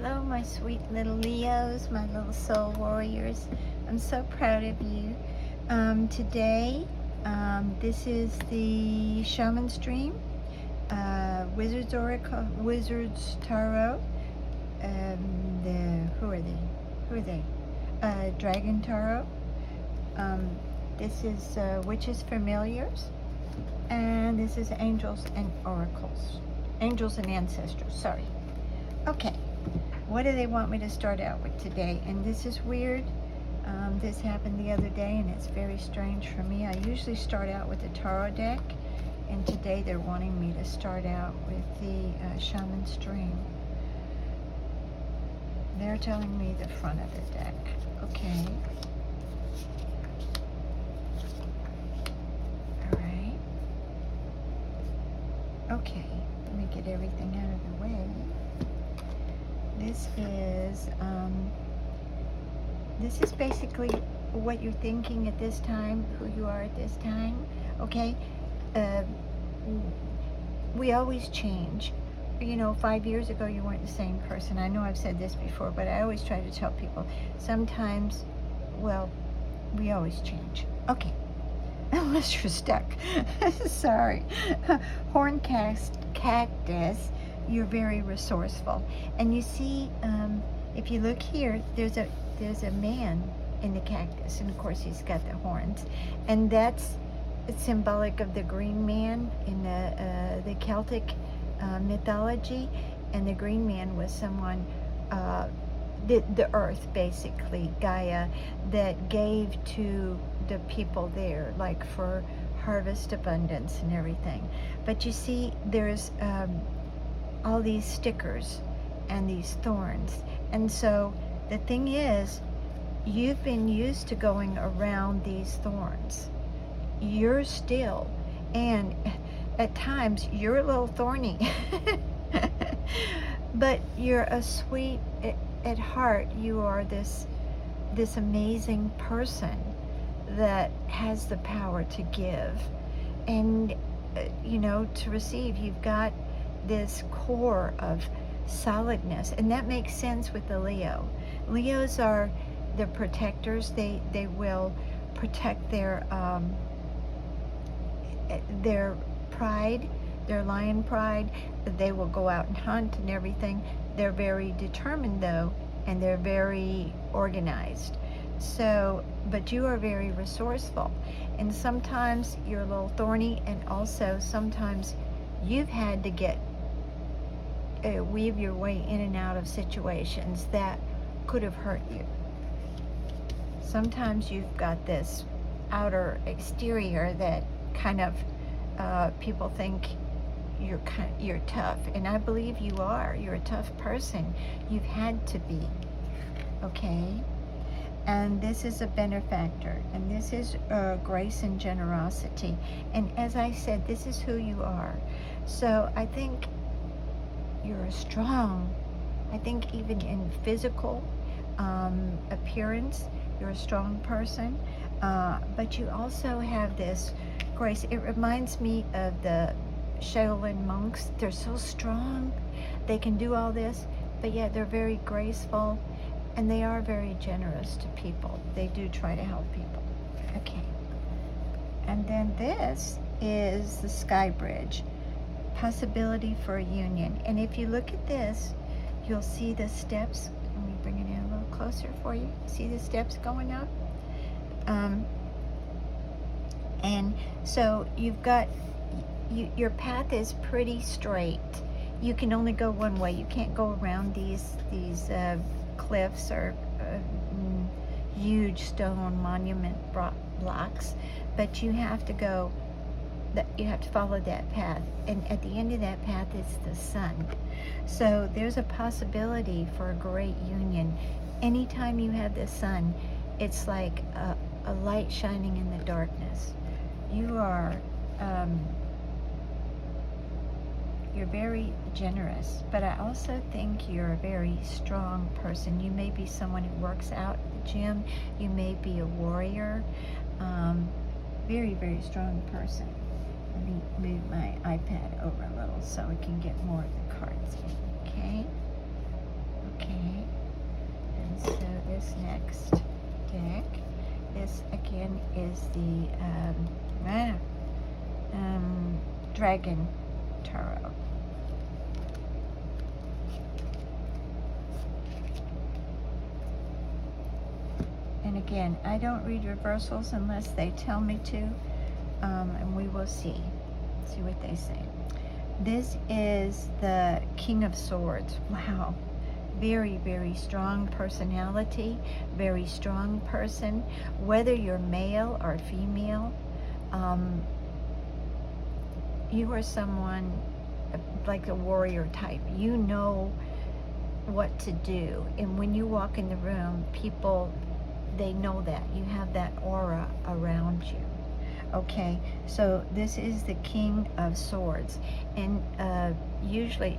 Hello, my sweet little Leos, my little soul warriors. I'm so proud of you. Today, this is the Shaman's Dream, Wizard's Oracle, Wizard's Tarot. Who are they? Who are they? Dragon Tarot. This is Witches Familiars, and this is Angels and Oracles. Angels and Ancestors, sorry. Okay, what do they want me to start out with today? And this is weird. This happened the other day, and it's very strange for me. I usually start out with the tarot deck, and today they're wanting me to start out with the Shaman's Dream. They're telling me the front of the deck. Okay. All right. Okay, let me get everything out of the way. This is basically what you're thinking at this time, who you are at this time, okay? We always change. You know, 5 years ago you weren't the same person. I know I've said this before, but I always try to tell people, sometimes, well, we always change. Okay, unless you're stuck. Sorry. Horn cactus, you're very resourceful. And you see, if you look here, there's a man in the cactus, and of course he's got the horns, and that's symbolic of the green man in the Celtic mythology. And the green man was someone, the earth, basically Gaia, that gave to the people there, like for harvest abundance and everything. But you see, there's all these stickers and these thorns, and so the thing is, you've been used to going around these thorns. You're still, and at times you're a little thorny, but you're a sweet, at heart you are this amazing person that has the power to give and you know, to receive. You've got this core of solidness, and that makes sense with the Leo. Leos are the protectors. They will protect their pride, their lion pride. They will go out and hunt and everything. They're very determined though, and they're very organized. So, but you are very resourceful, and sometimes you're a little thorny, and also sometimes you've had to weave your way in and out of situations that could have hurt you. Sometimes you've got this outer exterior that kind of people think you're tough, and I believe you are. You're a tough person. You've had to be, okay? And this is a benefactor, and this is grace and generosity. And as I said, this is who you are. So I think you're strong. I think even in physical appearance, you're a strong person. But you also have this grace. It reminds me of the Shaolin monks. They're so strong. They can do all this, but yet they're very graceful, and they are very generous to people. They do try to help people. Okay. And then this is the Sky Bridge, possibility for a union. And if you look at this, you'll see the steps. Let me bring it in a little closer for you. See the steps going up? And so you've got, your path is pretty straight. You can only go one way. You can't go around these cliffs or huge stone monument blocks, but you have to go, you have to follow that path, and at the end of that path is the sun. So there's a possibility for a great union. Anytime you have the sun, it's like a light shining in the darkness. You are you're very generous, but I also think you're a very strong person. You may be someone who works out at the gym. You may be a warrior. Very, very strong person. Let me move my iPad over a little so we can get more of the cards in, okay? Okay. this next deck. This again is the Dragon Tarot. And again, I don't read reversals unless they tell me to, and we will see what they say. This is the King of Swords. Wow. Very, very strong personality, very strong person. Whether you're male or female, you are someone like a warrior type. You know what to do. And when you walk in the room, people, they know that. You have that aura around you. Okay, so this is the King of Swords. And usually,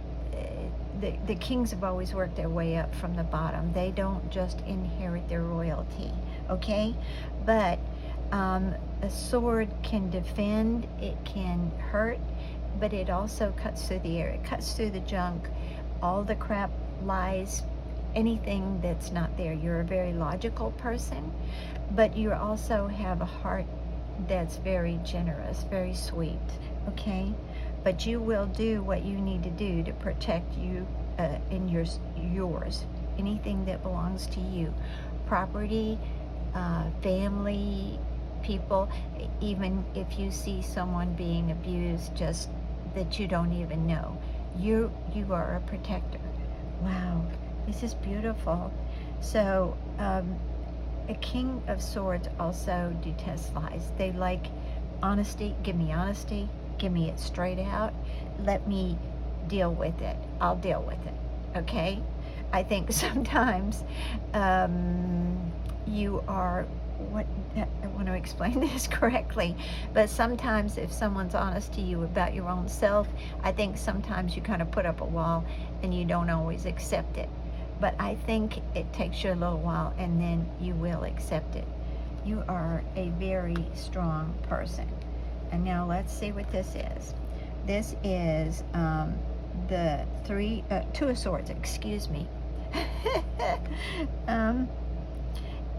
the kings have always worked their way up from the bottom. They don't just inherit their royalty, okay? But a sword can defend, it can hurt, but it also cuts through the air. It cuts through the junk, all the crap, lies, anything that's not there. You're a very logical person, but you also have a heart that's very generous, very sweet, okay? But you will do what you need to do to protect you in yours, anything that belongs to you, property, family, people. Even if you see someone being abused, just that you don't even know, you are a protector. Wow, this is beautiful. So a King of Swords also detests lies. They like honesty. Give me honesty. Give me it straight out. Let me deal with it. I'll deal with it. Okay? I think sometimes you are, I want to explain this correctly, but sometimes if someone's honest to you about your own self, I think sometimes you kind of put up a wall and you don't always accept it. But I think it takes you a little while and then you will accept it. You are a very strong person. And now let's see what this is. This is the Two of Swords, excuse me.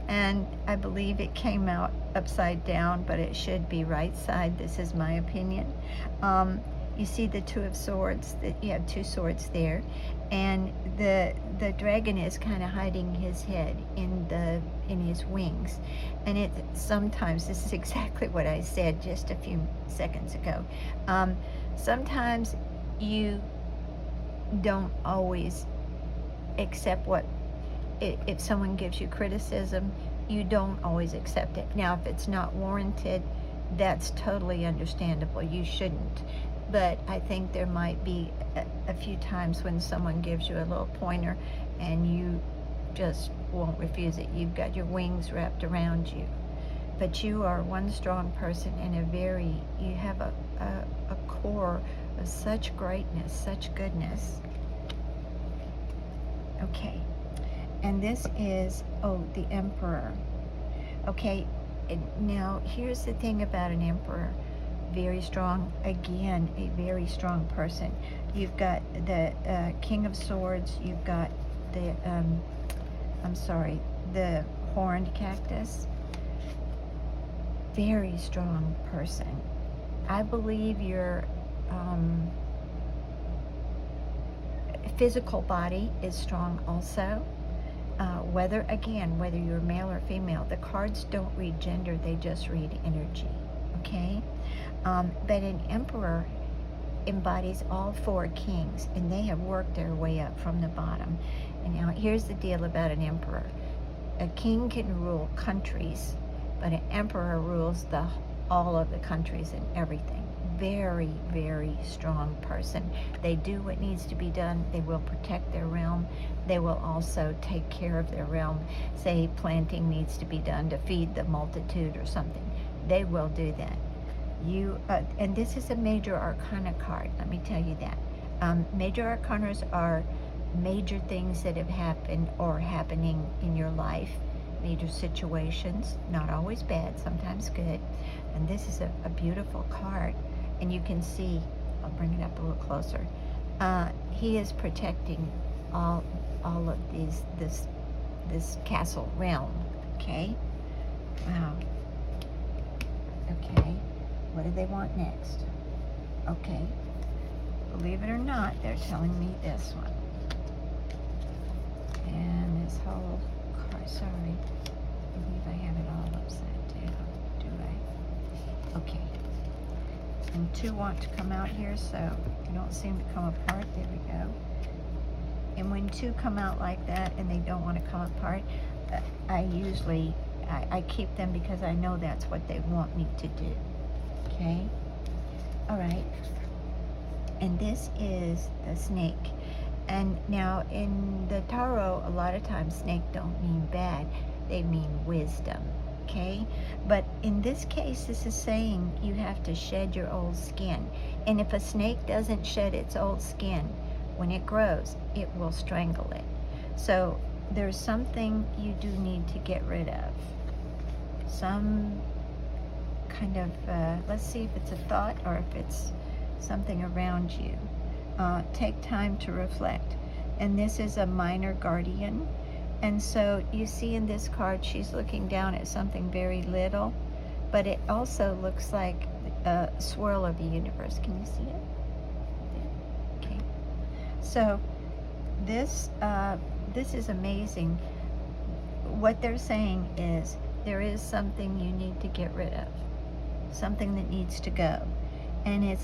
And I believe it came out upside down, but it should be right side. This is my opinion. You see the Two of Swords, that you have two swords there, and the dragon is kind of hiding his head in his wings. And it sometimes, this is exactly what I said just a few seconds ago, sometimes you don't always accept what, if someone gives you criticism, you don't always accept it. Now, if it's not warranted, that's totally understandable. You shouldn't. But I think there might be a few times when someone gives you a little pointer and you just won't refuse it. You've got your wings wrapped around you. But you are one strong person and you have a core of such greatness, such goodness. Okay. And this is, the Emperor. Okay, now here's the thing about an Emperor. Very strong, again, a very strong person. You've got the King of Swords, you've got the, the horned cactus. Very strong person. I believe your physical body is strong also. Whether you're male or female, the cards don't read gender, they just read energy, okay? But an emperor embodies all four kings, and they have worked their way up from the bottom. And now here's the deal about an emperor. A king can rule countries, but an emperor rules all of the countries and everything. Very, very strong person. They do what needs to be done. They will protect their realm. They will also take care of their realm. Say planting needs to be done to feed the multitude or something. They will do that. And this is a major arcana card, let me tell you that. Major arcanas are major things that have happened or happening in your life, major situations, not always bad, sometimes good. And this is a beautiful card. And you can see, I'll bring it up a little closer. He is protecting all of this castle realm. Okay. Wow. Okay. What do they want next? Okay. Believe it or not, they're telling me this one. And this whole card, sorry. I believe I have it all upside down. Do I? Okay. And 2 want to come out here, so they don't seem to come apart. There we go. And when 2 come out like that and they don't want to come apart, I usually keep them because I know that's what they want me to do. Okay? All right. And this is the snake. And now in the tarot, a lot of times snake don't mean bad. They mean wisdom. Okay? But in this case, this is saying you have to shed your old skin. And if a snake doesn't shed its old skin, when it grows, it will strangle it. So there's something you do need to get rid of. Some kind of, let's see if it's a thought or if it's something around you. Take time to reflect. And this is a minor guardian. And so you see in this card, she's looking down at something very little, but it also looks like a swirl of the universe. Can you see it? Okay. So this is amazing. What they're saying is there is something you need to get rid of, something that needs to go. And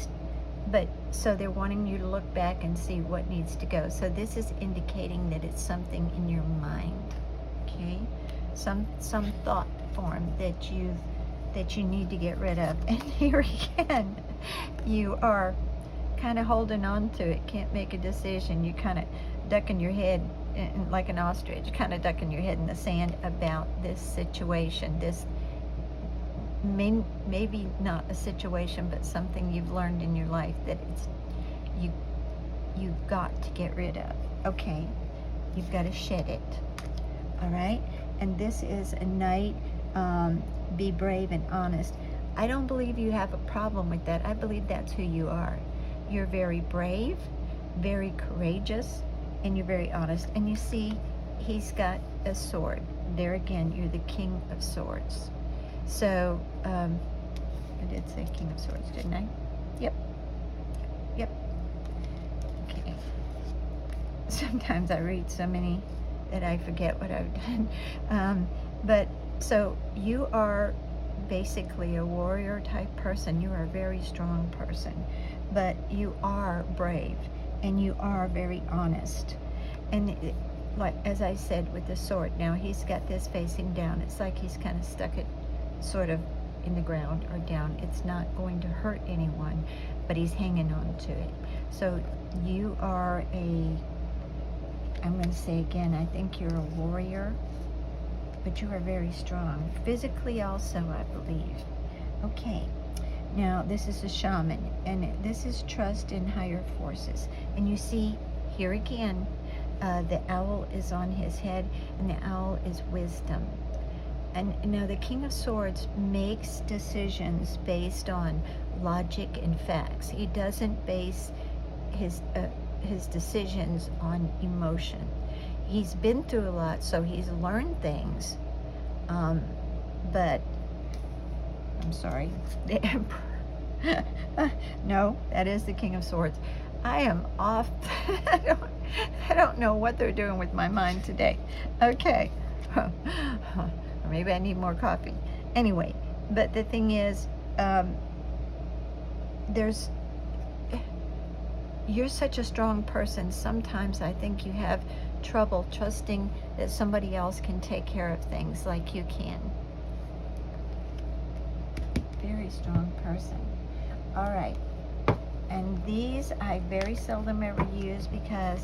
so they're wanting you to look back and see what needs to go. So this is indicating that it's something in your mind, okay? Some thought form that you need to get rid of. And here again, you are kind of holding on to it, can't make a decision. You kind of ducking your head like an ostrich, kind of ducking your head in the sand about this situation. This maybe not a situation, but something you've learned in your life that you've got to get rid of. Okay, you've got to shed it. All right, and this is a knight. Be brave and honest. I don't believe you have a problem with that. I believe that's who you are. You're very brave, very courageous, and you're very honest. And you see, he's got a sword. There again, you're the King of Swords. So, I did say King of Swords, didn't I? Yep. Yep. Okay. Sometimes I read so many that I forget what I've done. But, so you are basically a warrior type person. You are a very strong person. But you are brave. And you are very honest. And like, as I said, with the sword, now he's got this facing down. It's like he's kind of stuck it sort of in the ground or down. It's not going to hurt anyone, but he's hanging on to it. So you are I'm going to say again, I think you're a warrior, but you are very strong. Physically also, I believe. Okay, now this is a shaman, and this is trust in higher forces. And you see, here again, the owl is on his head, and the owl is wisdom. And now the King of Swords makes decisions based on logic and facts. He doesn't base his decisions on emotion. He's been through a lot, so he's learned things. But, I'm sorry, the Emperor. No, that is the King of Swords. I am off. I don't know what they're doing with my mind today. Okay. Or maybe I need more coffee. Anyway, but the thing is, you're such a strong person. Sometimes I think you have trouble trusting that somebody else can take care of things like you can. Very strong person. All right. And these I very seldom ever use because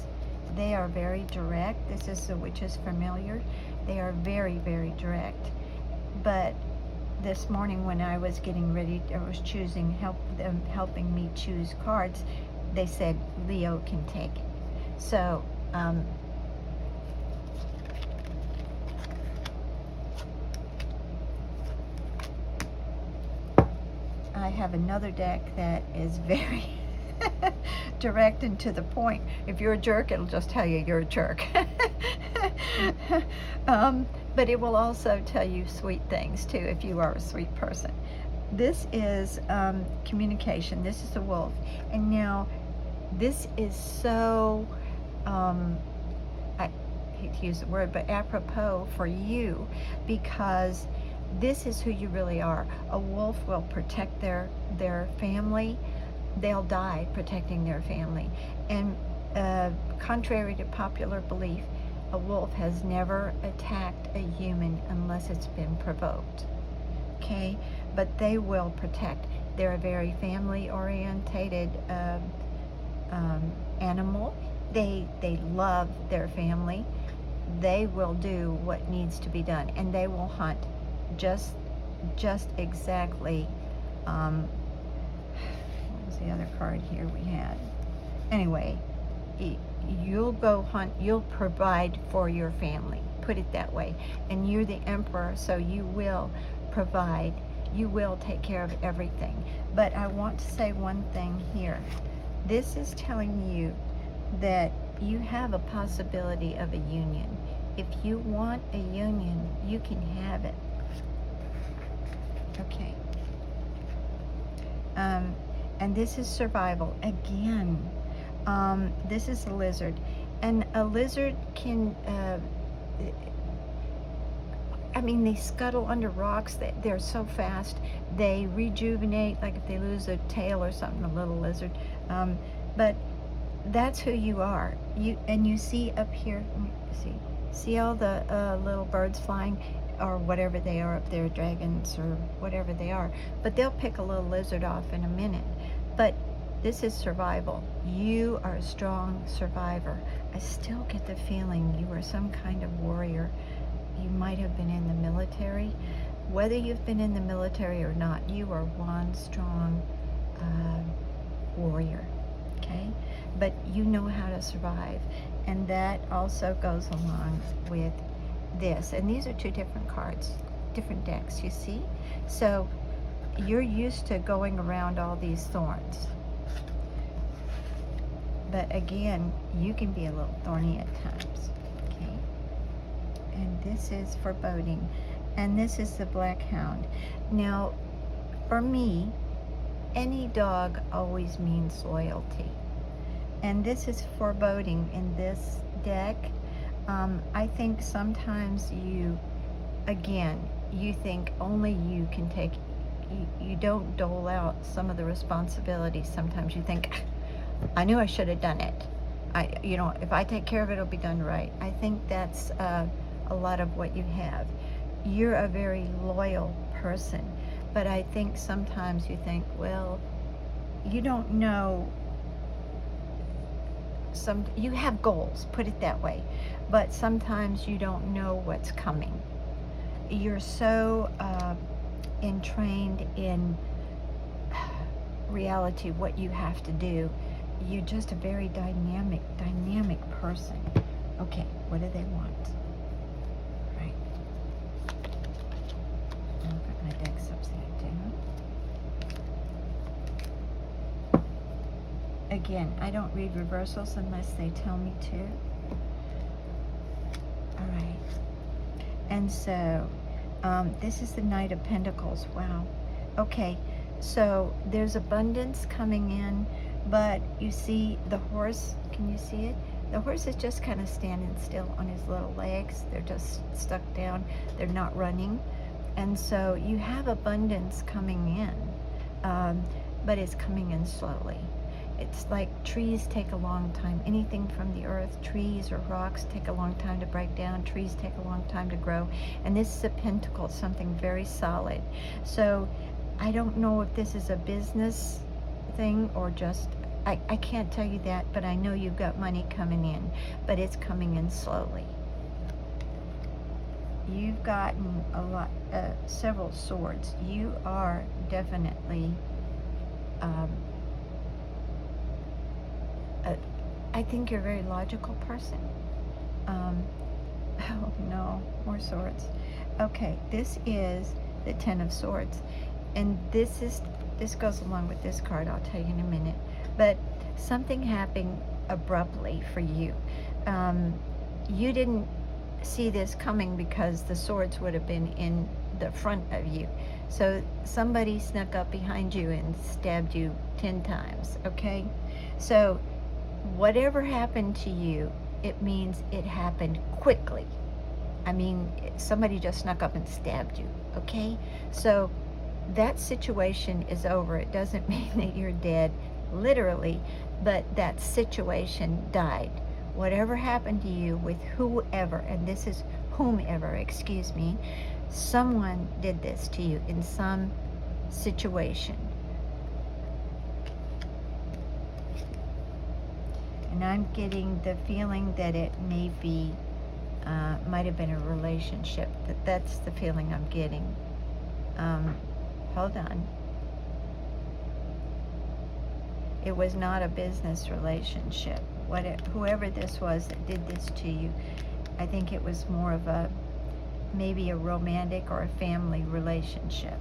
they are very direct. This is the Witch's Familiar. They are very, very direct. But this morning when I was getting ready, I was helping me choose cards, they said Leo can take it. So, I have another deck that is very direct and to the point. If you're a jerk, it'll just tell you you're a jerk. But it will also tell you sweet things too if you are a sweet person. This is communication. This is the wolf. And now this is so, I hate to use the word, but apropos for you, because this is who you really are. A wolf will protect their family. They'll die protecting their family. And contrary to popular belief, a wolf has never attacked a human unless it's been provoked. Okay? But they will protect. They're a very family-orientated animal. They love their family. They will do what needs to be done, and they will hunt just exactly. What was the other card here we had? Anyway, you'll go hunt. You'll provide for your family. Put it that way. And you're the emperor, so you will provide. You will take care of everything. But I want to say one thing here. This is telling you that you have a possibility of a union. If you want a union, you can have it. Okay. And this is survival. Again, this is a lizard. And a lizard can, I mean, they scuttle under rocks. They're so fast. They rejuvenate, like if they lose a tail or something, a little lizard. But that's who you are. You see up here, see all the little birds flying, or whatever they are up there, dragons or whatever they are. But they'll pick a little lizard off in a minute. But this is survival. You are a strong survivor. I still get the feeling you are some kind of warrior. You might have been in the military. Whether you've been in the military or not, you are one strong warrior, okay? But you know how to survive. And that also goes along with this. And these are two different cards, different decks, you see? So you're used to going around all these thorns. But again, you can be a little thorny at times, okay? And this is foreboding. And this is the black hound. Now, for me, any dog always means loyalty. And this is foreboding in this deck. I think sometimes you think only you can take, you don't dole out some of the responsibilities. Sometimes you think, I knew I should have done it. If I take care of it, it'll be done right. I think that's a lot of what you have. You're a very loyal person, but I think sometimes you think, well, you don't know. You have goals, put it that way, but sometimes you don't know what's coming. You're so entrained in reality, what you have to do. You're just a very dynamic person. Okay, what do they want? Right. I'll put my decks upside down. Again, I don't read reversals unless they tell me to. All right. And so, this is the Knight of Pentacles. Wow. Okay, so there's abundance coming in, but you see the horse, can you see it? The horse is just kind of standing still on his little legs. They're just stuck down. They're not running. And so you have abundance coming in, but it's coming in slowly. It's like trees take a long time. Anything from the earth, trees or rocks, take a long time to break down. Trees take a long time to grow. And this is a pentacle, something very solid. So I don't know if this is a business thing or just, I can't tell you that, but I know you've got money coming in, but it's coming in slowly. You've gotten a lot, several swords. You are definitely, I think you're a very logical person. Oh no, more swords. Okay, this is the Ten of Swords. And this goes along with this card, I'll tell you in a minute. But something happened abruptly for you. You didn't see this coming because the swords would have been in the front of you. So somebody snuck up behind you and stabbed you 10 times, okay? So whatever happened to you, it means it happened quickly. I mean, somebody just snuck up and stabbed you, okay? So that situation is over. It doesn't mean that you're dead, literally, but that situation died. Whatever happened to you with whoever, and this is whomever, excuse me, someone did this to you in some situation. And I'm getting the feeling that it may be, might have been a relationship. That's the feeling I'm getting. Hold on. It was not a business relationship. Whoever this was that did this to you, I think it was more of a, maybe a romantic or a family relationship.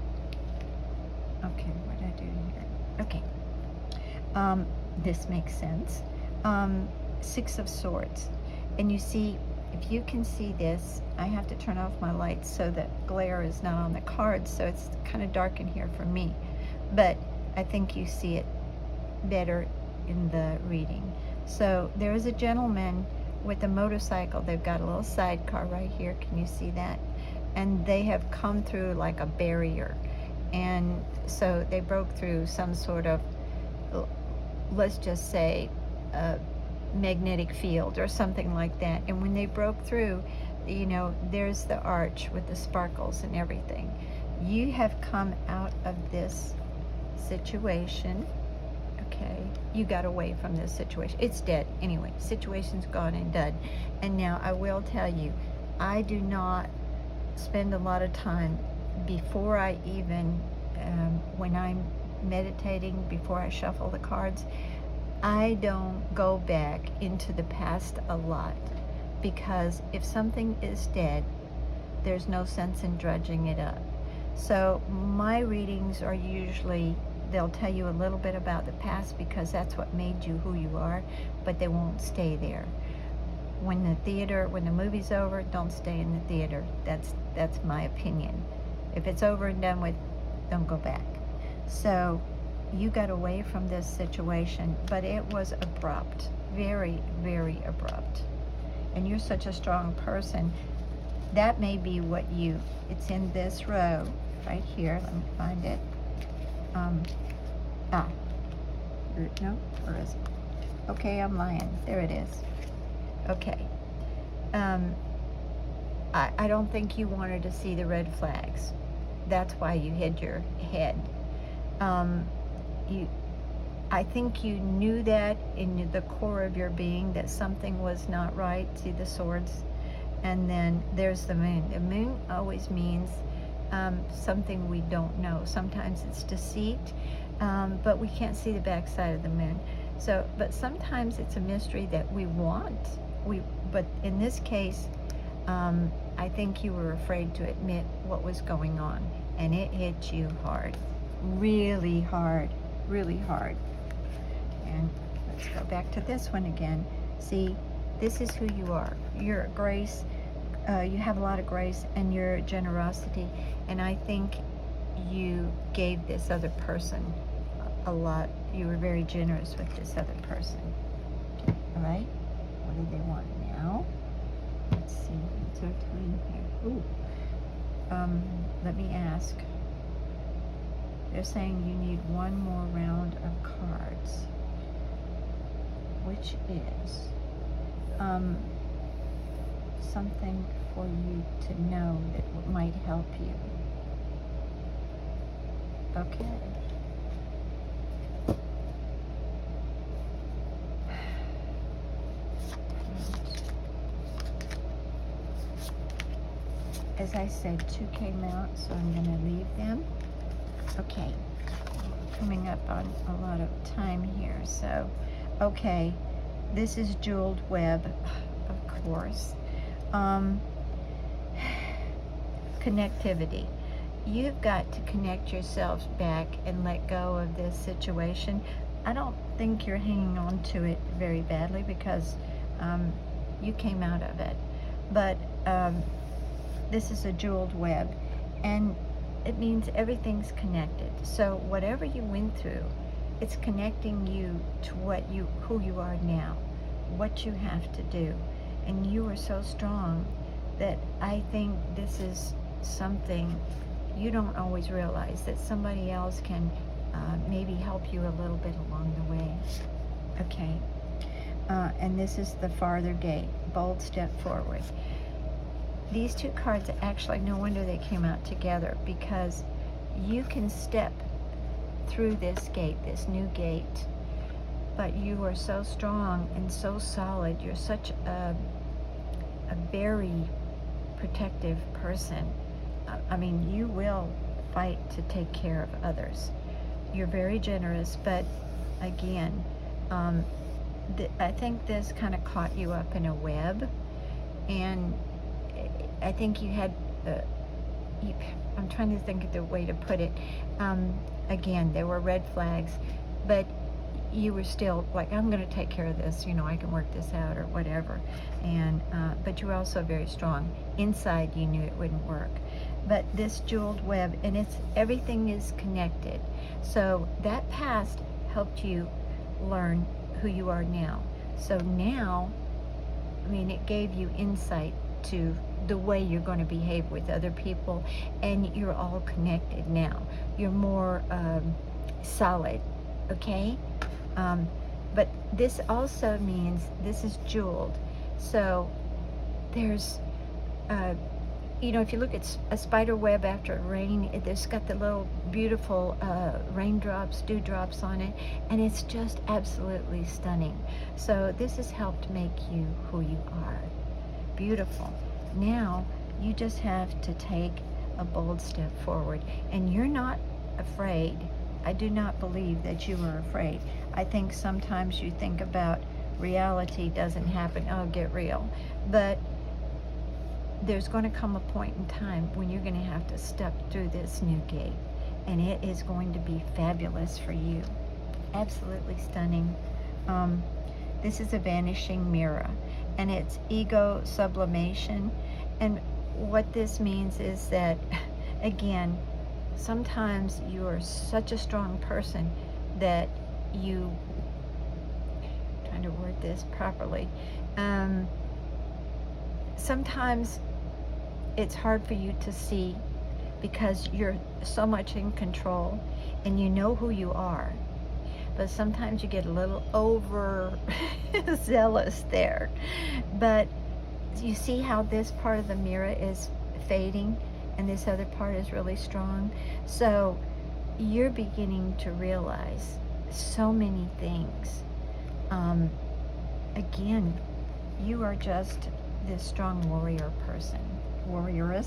Okay, what did I do here? Okay. This makes sense. 6 of Swords. And you see, if you can see this, I have to turn off my lights so that glare is not on the cards, so it's kind of dark in here for me. But I think you see it better in the reading. So there is a gentleman with a motorcycle. They've got a little sidecar right here. Can you see that? And they have come through like a barrier. And so they broke through some sort of, let's just say, magnetic field or something like that. And when they broke through, you know, there's the arch with the sparkles and everything. You have come out of this situation. Okay, you got away from this situation. It's dead anyway. Situation's gone and done. And now I will tell you, I do not spend a lot of time before I even, when I'm meditating, before I shuffle the cards, I don't go back into the past a lot, because if something is dead, there's no sense in dredging it up. So my readings are usually, they'll tell you a little bit about the past because that's what made you who you are, but they won't stay there. When the movie's over, don't stay in the theater. That's my opinion. If it's over and done with, don't go back. So you got away from this situation, but it was abrupt, very, very abrupt. And you're such a strong person. That may be what it's in this row right here. Let me find it. No, where is it? Okay, I'm lying. There it is. Okay. I don't think you wanted to see the red flags. That's why you hid your head. I think you knew that in the core of your being that something was not right. See the swords? And then there's the moon. The moon always means something we don't know. Sometimes it's deceit, but we can't see the backside of the moon. So, but sometimes it's a mystery that we want. But in this case, I think you were afraid to admit what was going on, and it hit you hard, really hard, really hard. And let's go back to this one again. See, this is who you are. You're grace. You have a lot of grace and your generosity, and I think you gave this other person a lot. You were very generous with this other person. All right? What do they want now? Let's see. What's our time here? Ooh. Let me ask. They're saying you need one more round of cards, which is something for you to know that might help you. Okay. As I said, 2 came out, so I'm going to leave them. Okay, coming up on a lot of time here. So, okay, this is jeweled web, of course. Connectivity. You've got to connect yourselves back and let go of this situation. I don't think you're hanging on to it very badly because you came out of it. but this is a jeweled web, and it means everything's connected. So whatever you went through, it's connecting you to who you are now, what you have to do. And you are so strong that I think this is something you don't always realize, that somebody else can maybe help you a little bit along the way. Okay. And this is the farther gate, bold step forward. These two cards, actually, no wonder they came out together, because you can step through this gate, this new gate, but you are so strong and so solid. You're such a very protective person. I mean, you will fight to take care of others. You're very generous, but again, I think this kind of caught you up in a web, and I think you had, I'm trying to think of the way to put it. Again, there were red flags, but you were still like, I'm going to take care of this, I can work this out or whatever. And but you were also very strong. Inside, you knew it wouldn't work. But this jeweled web, and everything is connected. So that past helped you learn who you are now. So now, I mean, it gave you insight to the way you're going to behave with other people, and you're all connected now. You're more solid, okay? But this also means this is jeweled. So there's, if you look at a spider web after rain, there's got the little beautiful raindrops, dewdrops on it, and it's just absolutely stunning. So this has helped make you who you are. Beautiful. Now you just have to take a bold step forward, and you're not afraid. I do not believe that you are afraid. I think sometimes you think about reality doesn't happen, oh, get real. But there's going to come a point in time when you're going to have to step through this new gate, and it is going to be fabulous for you. Absolutely stunning. This is a vanishing mirror, and it's ego sublimation. And what this means is that, again, sometimes you are such a strong person that you, trying to word this properly, sometimes it's hard for you to see because you're so much in control and you know who you are. But sometimes you get a little over zealous there. But you see how this part of the mirror is fading and this other part is really strong? So you're beginning to realize so many things. Again, you are just this strong warrior person. Warrior.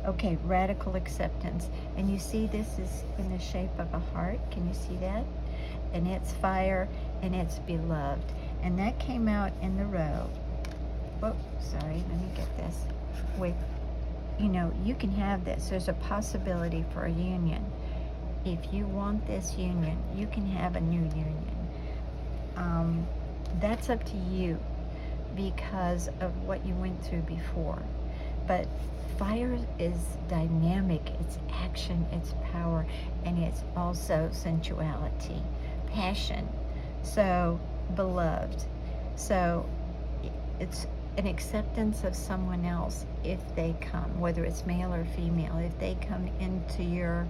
Okay, radical acceptance. And you see this is in the shape of a heart. Can you see that? And it's fire, and it's beloved. And that came out in the row. Oh, sorry, let me get this. With, you can have this. There's a possibility for a union. If you want this union, you can have a new union. That's up to you because of what you went through before. But fire is dynamic, it's action, it's power, and it's also sensuality, passion. So, beloved. So, it's an acceptance of someone else if they come, whether it's male or female, if they come into your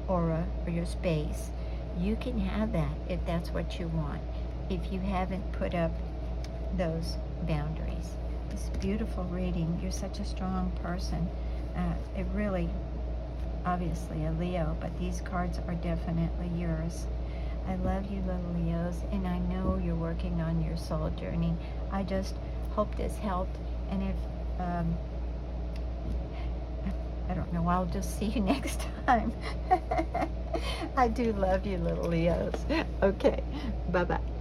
aura or your space. You can have that if that's what you want, if you haven't put up those boundaries. It's a beautiful reading. You're such a strong person. It really, obviously a Leo, but these cards are definitely yours. I love you, little Leos, and I know you're working on your soul journey. I just hope this helped, and if, I don't know, I'll just see you next time. I do love you, little Leos. Okay, bye-bye.